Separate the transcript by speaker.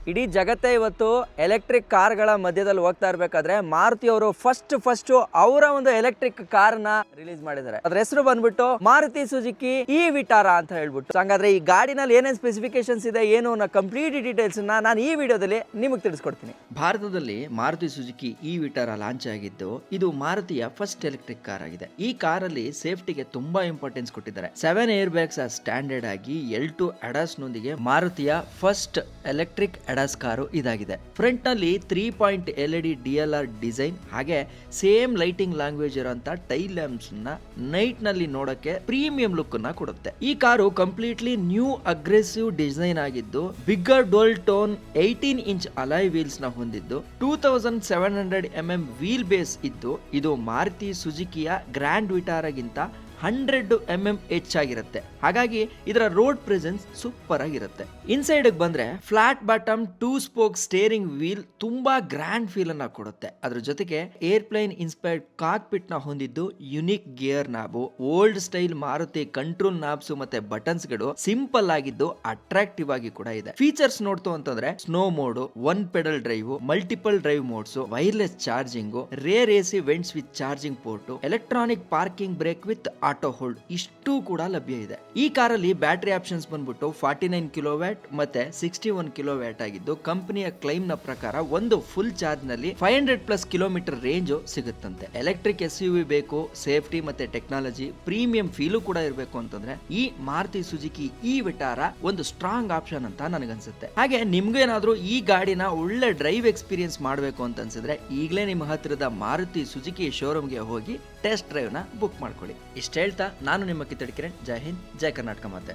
Speaker 1: ಇಡೀ ಜಗತ್ತೇ ಇವತ್ತು ಎಲೆಕ್ಟ್ರಿಕ್ ಕಾರ್ಗಳ ಮಧ್ಯದಲ್ಲಿ ಹೋಗ್ತಾ ಇರಬೇಕಾದ್ರೆ ಮಾರುತಿ ಅವರು ಫಸ್ಟ್ ಅವರ ಒಂದು ಎಲೆಕ್ಟ್ರಿಕ್ ಕಾರ್ನ ರಿಲೀಸ್ ಮಾಡಿದ್ದಾರೆ. ಅದ್ರ ಹೆಸರು ಬಂದ್ಬಿಟ್ಟು ಮಾರುತಿ ಸುಜುಕಿ ಇ ವಿಟಾರ ಅಂತ ಹೇಳ್ಬಿಟ್ಟು. ಹಾಗಾದ್ರೆ ಈ ಗಾಡಿನಲ್ಲಿ ಏನೇನು ಸ್ಪೆಸಿಫಿಕೇಶನ್ಸ್ ಇದೆ ಏನು ಅನ್ನೋ ಕಂಪ್ಲೀಟ್ ಡೀಟೇಲ್ಸ್ ನಾನು ಈ ವಿಡಿಯೋದಲ್ಲಿ ನಿಮಗೆ ತಿಳಿಸ್ಕೊಡ್ತೀನಿ.
Speaker 2: ಭಾರತದಲ್ಲಿ Maruti Suzuki E Vitara launch ಆಗಿದ್ದು ಇದು ಮಾರುತಿಯ ಫಸ್ಟ್ ಎಲೆಕ್ಟ್ರಿಕ್ ಕಾರ್ ಆಗಿದೆ. ಈ ಕಾರಲ್ಲಿ ಸೇಫ್ಟಿಗೆ ತುಂಬಾ ಇಂಪಾರ್ಟೆನ್ಸ್ ಕೊಟ್ಟಿದ್ದಾರೆ. 7 ಏರ್ ಬ್ಯಾಗ್ಸ್ ಸ್ಟ್ಯಾಂಡರ್ಡ್ ಆಗಿ L2 ADAS ನೊಂದಿಗೆ ಮಾರುತಿಯ ಫಸ್ಟ್ ಎಲೆಕ್ಟ್ರಿಕ್ ADAS ಕಾರು ಇದಾಗಿದೆ. ಫ್ರಂಟ್ ನಲ್ಲಿ 3 LED DLR ಡಿಸೈನ್ ಹಾಗೆ ಸೇಮ್ ಲೈಟಿಂಗ್ ಲ್ಯಾಂಗ್ವೇಜ್ ಇರುವಂತ ಟೈಲ್ ಲ್ಯಾಂಪ್ಸ್ ನೈಟ್ ನಲ್ಲಿ ನೋಡಕ್ಕೆ ಪ್ರೀಮಿಯಂ ಲುಕ್ ಅನ್ನ ಕೊಡುತ್ತೆ. ಈ car completely new aggressive design ಆಗಿದ್ದು ಬಿಗ್ಗರ್ ಡೋಲ್ ಟೋನ್ 18 ಇಂಚ್ ಅಲಾಯ್ ವೀಲ್ಸ್ ನ ಹೊಂದಿದ್ದು 2700 mm ವೀಲ್ ಬೇಸ್ ಇದ್ದು ಇದು ಮಾರುತಿ ಸುಜುಕಿಯ ಗ್ರ್ಯಾಂಡ್ ವಿಟಾರಗಿಂತ 100 mm ಹೆಚ್ಚಾಗಿರುತ್ತೆ. ಹಾಗಾಗಿ ಇದರ ರೋಡ್ ಪ್ರೆಸೆನ್ಸ್ ಸೂಪರ್ ಆಗಿರುತ್ತೆ. ಇನ್ಸೈಡ್ ಬಂದ್ರೆ flat bottom 2 spoke steering wheel ತುಂಬಾ ಗ್ರ್ಯಾಂಡ್ ಫೀಲ್ ಅನ್ನ ಕೊಡುತ್ತೆ. ಅದ್ರ ಜೊತೆಗೆ ಏರ್ಪ್ಲೇನ್ ಇನ್ಸ್ಪೈರ್ಡ್ ಕಾಕ್ಪಿಟ್ ನ ಹೊಂದಿದ್ದು unique gear knob, old style Maruti control knobs ಮತ್ತೆ ಬಟನ್ಸ್ ಗಳು ಸಿಂಪಲ್ ಆಗಿದ್ದು ಅಟ್ರಾಕ್ಟಿವ್ ಆಗಿ ಕೂಡ ಇದೆ. ಫೀಚರ್ಸ್ ನೋಡ್ತು ಅಂತಂದ್ರೆ snow mode, 1 pedal drive, multiple drive modes, wireless charging, rear AC vents with charging port, electronic parking brake with auto hold ಇಷ್ಟು ಕೂಡ ಲಭ್ಯ ಇದೆ. ಈ ಕಾರಲ್ಲಿ ಬ್ಯಾಟರಿ ಆಪ್ಷನ್ಸ್ ಬಂದ್ಬಿಟ್ಟು 49 ಕಿಲೋವ್ಯಾಟ್ ಮತ್ತೆ 61 ಕಿಲೋವ್ಯಾಟ್ ಆಗಿದ್ದು ಕಂಪನಿಯ ಕ್ಲೈಮ್ ನ ಪ್ರಕಾರ ಒಂದು ಫುಲ್ ಚಾರ್ಜ್ ನಲ್ಲಿ 500+ ಕಿಲೋಮೀಟರ್ ರೇಂಜ್ ಸಿಗುತ್ತಂತೆ. ಎಲೆಕ್ಟ್ರಿಕ್ SUV ಬೇಕು, ಸೇಫ್ಟಿ ಮತ್ತೆ ಟೆಕ್ನಾಲಜಿ ಪ್ರೀಮಿಯಂ ಫೀಲು ಕೂಡ ಇರಬೇಕು ಅಂತಂದ್ರೆ ಈ ಮಾರುತಿ ಸುಜುಕಿ ಇ ವಿಟಾರ ಒಂದು ಸ್ಟ್ರಾಂಗ್ ಆಪ್ಷನ್ ಅಂತ ನನಗನ್ಸುತ್ತೆ. ಹಾಗೆ ನಿಮ್ಗೇನಾದ್ರೂ ಈ ಗಾಡಿನ ಒಳ್ಳೆ ಡ್ರೈವ್ ಎಕ್ಸ್ಪೀರಿಯನ್ಸ್ ಮಾಡಬೇಕು ಅಂತ ಅನ್ಸಿದ್ರೆ ಈಗಲೇ ನಿಮ್ಮ ಹತ್ತಿರದ ಮಾರುತಿ ಸುಜುಕಿ ಶೋರೂಮ್ಗೆ ಹೋಗಿ ಟೆಸ್ಟ್ ಡ್ರೈವ್ ನ ಬುಕ್ ಮಾಡ್ಕೊಳ್ಳಿ. ಇಷ್ಟ ಹೇಳ್ತಾ ನಾನು ನಿಮ್ಮ ಕಿತ್ತಡಿ ಕಿರಣ್. ಜೈ ಹಿಂದ್, ಜೈ ಕರ್ನಾಟಕ ಮಾತೆ.